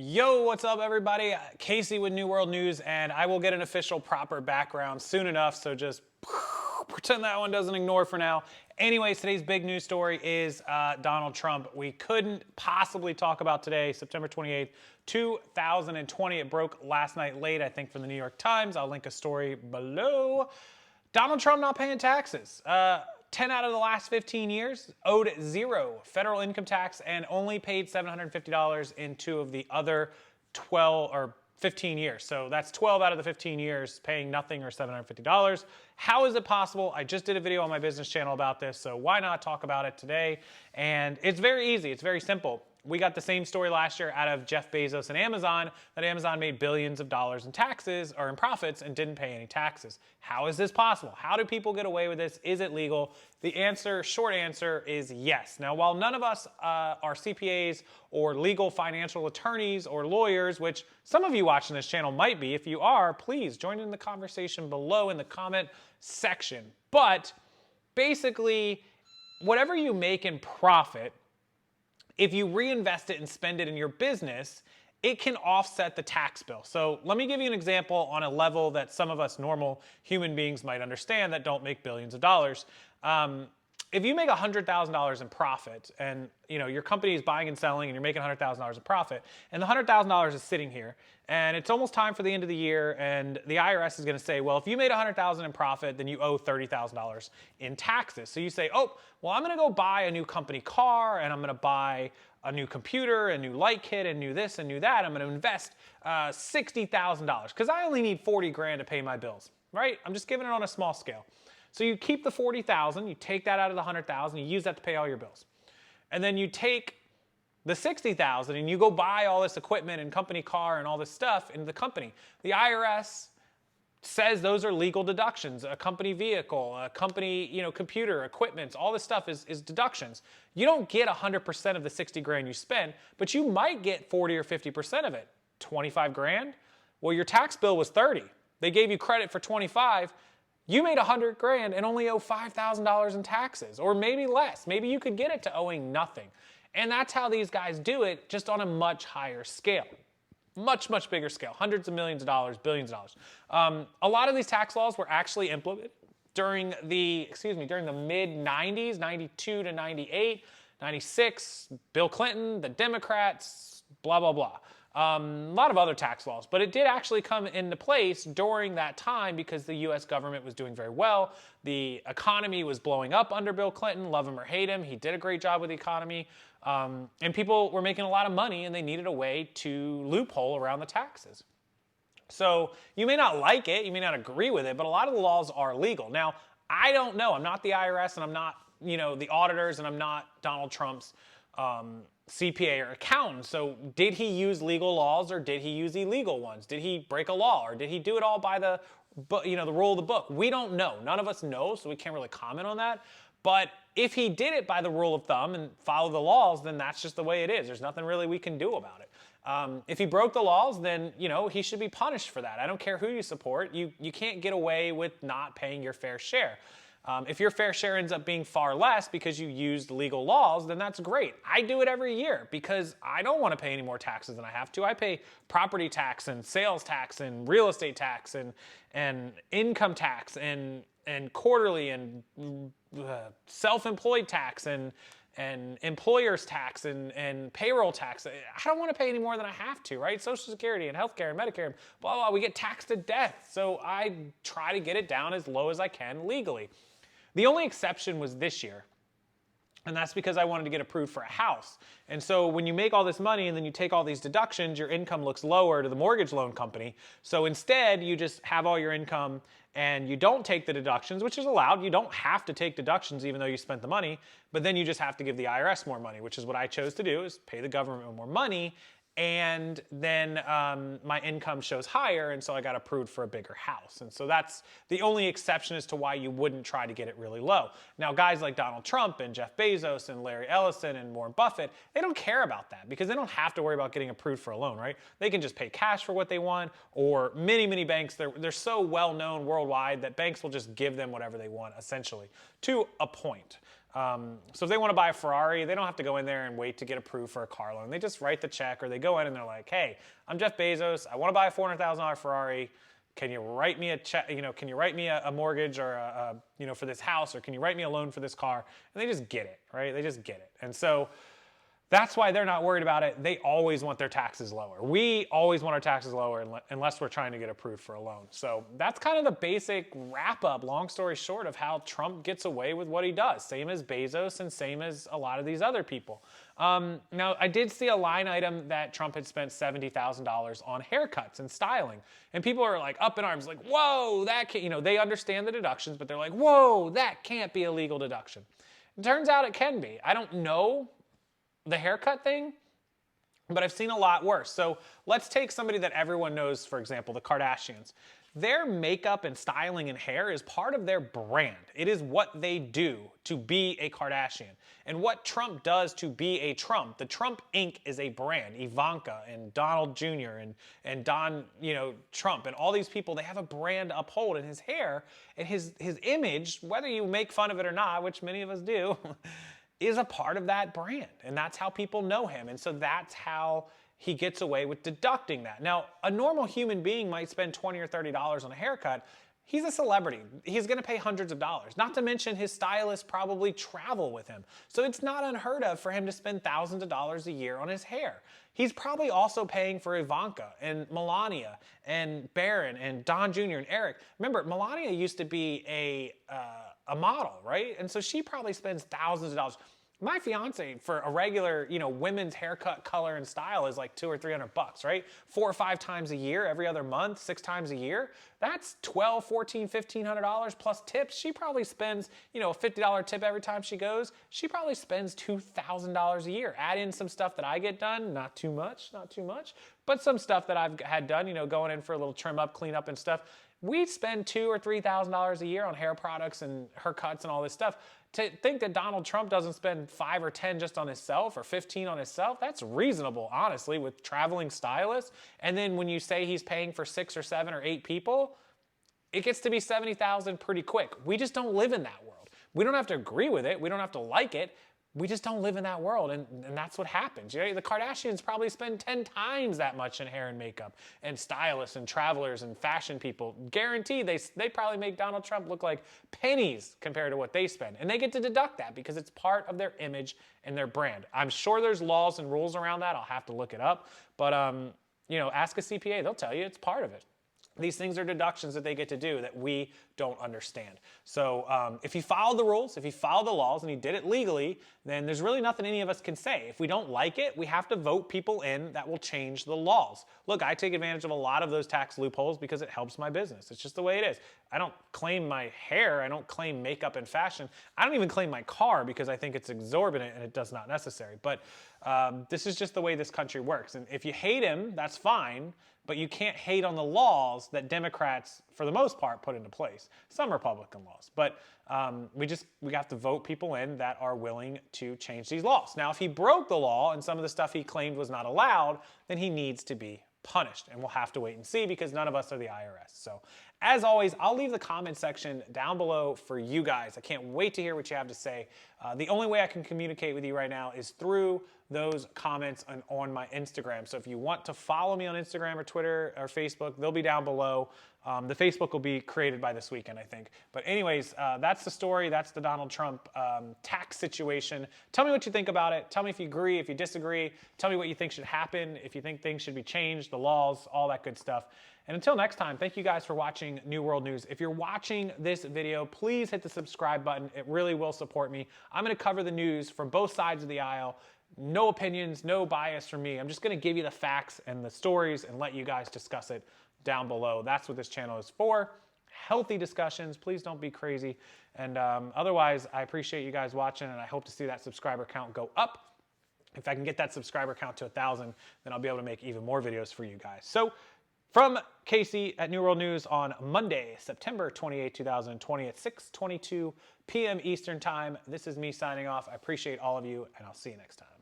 Yo, what's up, everybody? Casey with New World News, and I will get an official proper background soon enough, so just pretend that one doesn't ignore for now. Anyways, today's big news story is Donald Trump. We couldn't possibly talk about today, September 28th, 2020. It broke last night late, I think, from the New York Times. I'll link a story below. Donald Trump not paying taxes. 10 out of the last 15 years owed zero federal income tax and only paid $750 in 2 of the other 12 or 15 years. So that's 12 out of the 15 years paying nothing or $750. How is it possible? I just did a video on my business channel about this, so why not talk about it today? And it's very easy. It's very simple. We got the same story last year out of Jeff Bezos and Amazon, that Amazon made billions of dollars in taxes or in profits and didn't pay any taxes. How is this possible? How do people get away with this? Is it legal? The answer, short answer, is yes. Now, while none of us are CPAs or legal financial attorneys or lawyers, which some of you watching this channel might be, if you are, please join in the conversation below in the comment section. But basically, whatever you make in profit, if you reinvest it and spend it in your business, it can offset the tax bill. So let me give you an example on a level that some of us normal human beings might understand that don't make billions of dollars. If you make $100,000 in profit and your company is buying and selling and you're making $100,000 in profit and the $100,000 is sitting here and it's almost time for the end of the year and the IRS is going to say, well, if you made $100,000 in profit, then you owe $30,000 in taxes. So you say, oh, well, I'm going to go buy a new company car and I'm going to buy a new computer, a new light kit, and new this and new that. I'm going to invest $60,000 because I only need 40 grand to pay my bills, right? I'm just giving it on a small scale. So you keep the 40,000, you take that out of the 100,000, you use that to pay all your bills. And then you take the 60,000 and you go buy all this equipment and company car and all this stuff in the company. The IRS says those are legal deductions. A company vehicle, a company, computer, equipment, all this stuff is deductions. You don't get 100% of the 60 grand you spend, but you might get 40 or 50% of it. 25 grand? Well, your tax bill was 30. They gave you credit for 25. You made 100 grand and only owe $5,000 in taxes, or maybe less. Maybe you could get it to owing nothing. And that's how these guys do it, just on a much higher scale. Much, much bigger scale, hundreds of millions of dollars, billions of dollars. A lot of these tax laws were actually implemented during the mid-90s, 92 to 98, 96, Bill Clinton, the Democrats, blah, blah, blah. A lot of other tax laws, but it did actually come into place during that time because the U.S. government was doing very well. The economy was blowing up under Bill Clinton, love him or hate him. He did a great job with the economy. And people were making a lot of money and they needed a way to loophole around the taxes. So you may not like it, you may not agree with it, but a lot of the laws are legal. Now, I don't know. I'm not the IRS and I'm not, the auditors and I'm not Donald Trump's CPA or accountant. So did he use legal laws or did he use illegal ones? Did he break a law or did he do it all by the rule of the book? We don't know. None of us know, so we can't really comment on that. But if he did it by the rule of thumb and follow the laws, then that's just the way it is. There's nothing really we can do about it. If he broke the laws, then, he should be punished for that. I don't care who you support. You can't get away with not paying your fair share. If your fair share ends up being far less because you used legal laws, then that's great. I do it every year because I don't want to pay any more taxes than I have to. I pay property tax and sales tax and real estate tax and income tax and quarterly and self-employed tax and employer's tax and payroll tax. I don't want to pay any more than I have to, right? Social Security and healthcare and Medicare, blah, blah, we get taxed to death. So I try to get it down as low as I can legally. The only exception was this year, and that's because I wanted to get approved for a house. And so when you make all this money and then you take all these deductions, your income looks lower to the mortgage loan company. So instead, you just have all your income and you don't take the deductions, which is allowed. You don't have to take deductions even though you spent the money, but then you just have to give the IRS more money, which is what I chose to do, is pay the government more money. And then my income shows higher, and so I got approved for a bigger house. And so that's the only exception as to why you wouldn't try to get it really low. Now, guys like Donald Trump and Jeff Bezos and Larry Ellison and Warren Buffett, they don't care about that because they don't have to worry about getting approved for a loan, right? They can just pay cash for what they want, or many, many banks, they're so well known worldwide that banks will just give them whatever they want, essentially, to a point. So if they want to buy a Ferrari, they don't have to go in there and wait to get approved for a car loan. They just write the check, or they go in and they're like, hey, I'm Jeff Bezos. I want to buy a $400,000 Ferrari. Can you write me a check? Can you write me a mortgage or for this house, or can you write me a loan for this car? And they just get it, right? They just get it. And so that's why they're not worried about it. They always want their taxes lower. We always want our taxes lower unless we're trying to get approved for a loan. So that's kind of the basic wrap up, long story short, of how Trump gets away with what he does. Same as Bezos and same as a lot of these other people. Now, I did see a line item that Trump had spent $70,000 on haircuts and styling. And people are like up in arms, like, whoa, that can't, they understand the deductions, but they're like, whoa, that can't be a legal deduction. It turns out it can be. I don't know the haircut thing, but I've seen a lot worse. So let's take somebody that everyone knows, for example, the Kardashians. Their makeup and styling and hair is part of their brand. It is what they do to be a Kardashian. And what Trump does to be a Trump. The Trump Inc. is a brand. Ivanka and Donald Jr. and Don, Trump and all these people, they have a brand to uphold. And his hair and his image, whether you make fun of it or not, which many of us do, is a part of that brand. And that's how people know him. And so that's how he gets away with deducting that. Now, a normal human being might spend $20 or $30 on a haircut. He's a celebrity. He's gonna pay hundreds of dollars. Not to mention his stylists probably travel with him. So it's not unheard of for him to spend thousands of dollars a year on his hair. He's probably also paying for Ivanka and Melania and Barron and Don Jr. and Eric. Remember, Melania used to be a model, right? And so she probably spends thousands of dollars. My fiance, for a regular, women's haircut, color, and style is like $200 or $300, right? 4 or 5 times a year, every other month, 6 times a year. That's $1,200, $1,400, $1,500 plus tips. She probably spends, a $50 tip every time she goes. She probably spends $2,000 a year. Add in some stuff that I get done, not too much, but some stuff that I've had done, going in for a little trim up, clean up and stuff. We spend $2,000 or $3,000 a year on hair products and haircuts and all this stuff. To think that Donald Trump doesn't spend 5 or 10 just on himself or 15 on himself, that's reasonable, honestly, with traveling stylists. And then when you say he's paying for 6 or 7 or 8 people, it gets to be $70,000 pretty quick. We just don't live in that world. We don't have to agree with it. We don't have to like it. We just don't live in that world, and that's what happens. The Kardashians probably spend 10 times that much in hair and makeup, and stylists and travelers and fashion people. Guaranteed, they probably make Donald Trump look like pennies compared to what they spend. And they get to deduct that because it's part of their image and their brand. I'm sure there's laws and rules around that. I'll have to look it up. But, ask a CPA. They'll tell you it's part of it. These things are deductions that they get to do that we don't understand. So if he followed the rules, if he followed the laws, and he did it legally, then there's really nothing any of us can say. If we don't like it, we have to vote people in that will change the laws. Look, I take advantage of a lot of those tax loopholes because it helps my business. It's just the way it is. I don't claim my hair. I don't claim makeup and fashion. I don't even claim my car because I think it's exorbitant and it does not necessary. But this is just the way this country works. And if you hate him, that's fine. But you can't hate on the laws that Democrats, for the most part, put into place. Some Republican laws. But we have to vote people in that are willing to change these laws. Now, if he broke the law and some of the stuff he claimed was not allowed, then he needs to be punished. And we'll have to wait and see because none of us are the IRS. So, as always, I'll leave the comment section down below for you guys. I can't wait to hear what you have to say. The only way I can communicate with you right now is through those comments on my Instagram. So if you want to follow me on Instagram or Twitter or Facebook, they'll be down below. The Facebook will be created by this weekend, I think. But anyways, that's the story. That's the Donald Trump tax situation. Tell me what you think about it. Tell me if you agree, if you disagree. Tell me what you think should happen, if you think things should be changed, the laws, all that good stuff. And until next time, thank you guys for watching New World News. If you're watching this video, please hit the subscribe button. It really will support me. I'm going to cover the news from both sides of the aisle. No opinions, no bias from me. I'm just going to give you the facts and the stories and let you guys discuss it down below. That's what this channel is for. Healthy discussions. Please don't be crazy. And otherwise, I appreciate you guys watching, and I hope to see that subscriber count go up. If I can get that subscriber count to 1,000, then I'll be able to make even more videos for you guys. So, from Casey at New World News on Monday, September 28, 2020 at 6:22 p.m. Eastern Time, this is me signing off. I appreciate all of you, and I'll see you next time.